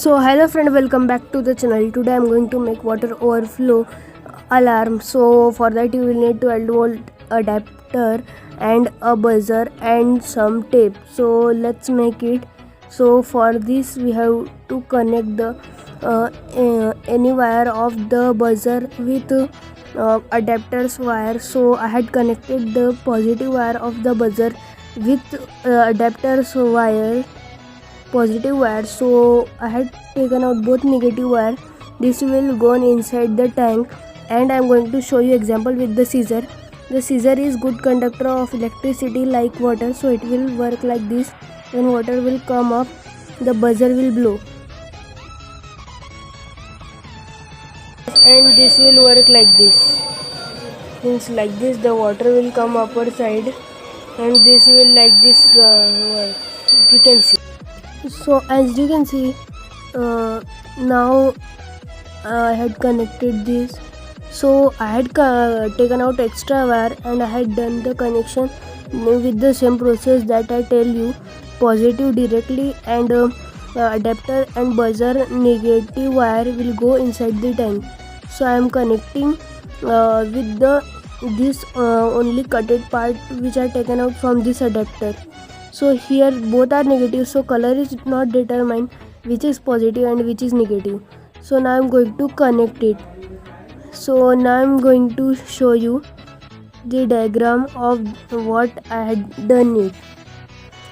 So hello friend, welcome back to the channel. Today I am going to make water overflow alarm. So for that you will need 12 volt adapter and a buzzer and some tape. So let's make it. So for this we have to connect the any wire of the buzzer with adapters wire. So I had connected the positive wire of the buzzer with adapters wire positive wire. So I had taken out both negative wire. This will go inside the tank, and I am going to show you example with the scissor. The scissor is good conductor of electricity like water, so it will work like this. When water will come up, the buzzer will blow, and this will work like this. Means like this the water will come upper side, and this will like this work. You can see. So as you can see, now I had connected this. So I had taken out extra wire and I had done the connection with the same process that I tell you. Positive directly, and adapter and buzzer negative wire will go inside the tank. So I am connecting with the this only cutted part which are taken out from this adapter. So here both are negative, so color is not determined which is positive and which is negative. So now I am going to connect it. So now I am going to show you the diagram of what I had done it.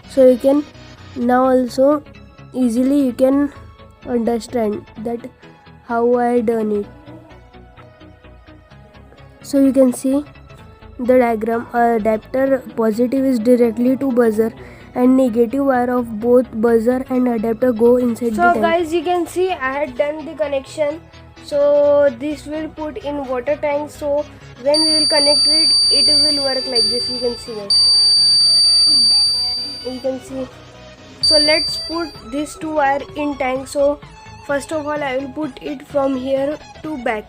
So you can now also easily you can understand that how I done it. So you can see the diagram. Adapter positive is directly to buzzer and negative wire of both buzzer and adapter go inside the tank. So guys, you can see I had done the connection. So this will put in water tank. So when we will connect it, it will work like this. You can see guys. You can see. So let's put this two wire in tank. So first of all I will put it from here to back.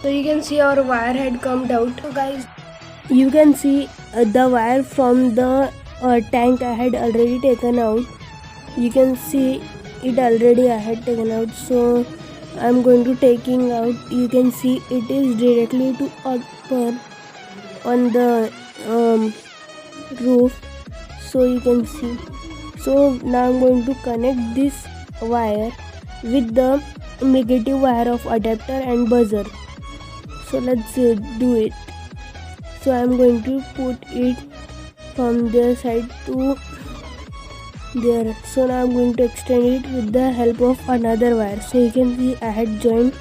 So you can see our wire had come out. So guys, you can see the wire from the tank I had already taken out. You can see it already I had taken out. So I am going to taking out. You can see it is directly to upper on the roof. So you can see. So now I am going to connect this wire with the negative wire of adapter and buzzer. So let's do it. So I am going to put it from their side to there. So now I am going to extend it with the help of another wire. So you can see I had joined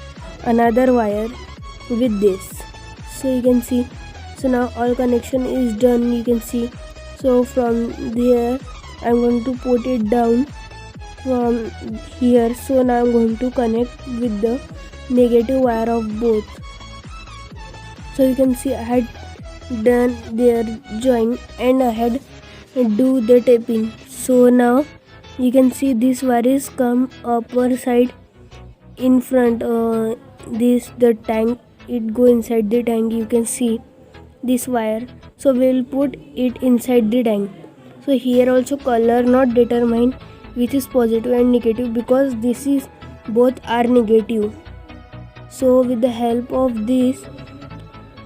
another wire with this. So you can see. So now all connection is done. You can see. So from there I am going to put it down from here. So now I am going to connect with the negative wire of both. So you can see I had done their join and I had do the taping. So now you can see this wire is come upper side in front. This the tank, it go inside the tank. You can see this wire. So we will put it inside the tank. So here also color not determine which is positive and negative because this is both are negative. So with the help of this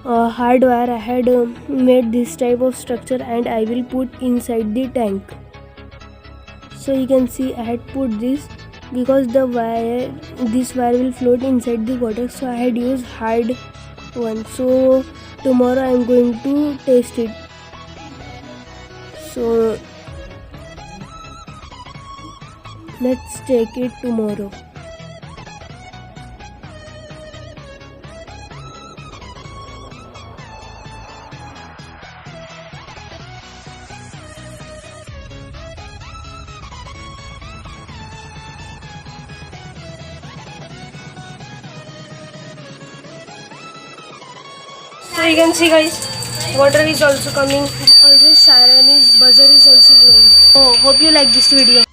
hard wire I had made this type of structure and I will put inside the tank. So you can see I had put this because the wire, this wire will float inside the water, so I had used hard one. So tomorrow I am going to test it. So let's take it tomorrow. So you can see guys, water is also coming. Also siren is, buzzer is also blowing. So hope you like this video.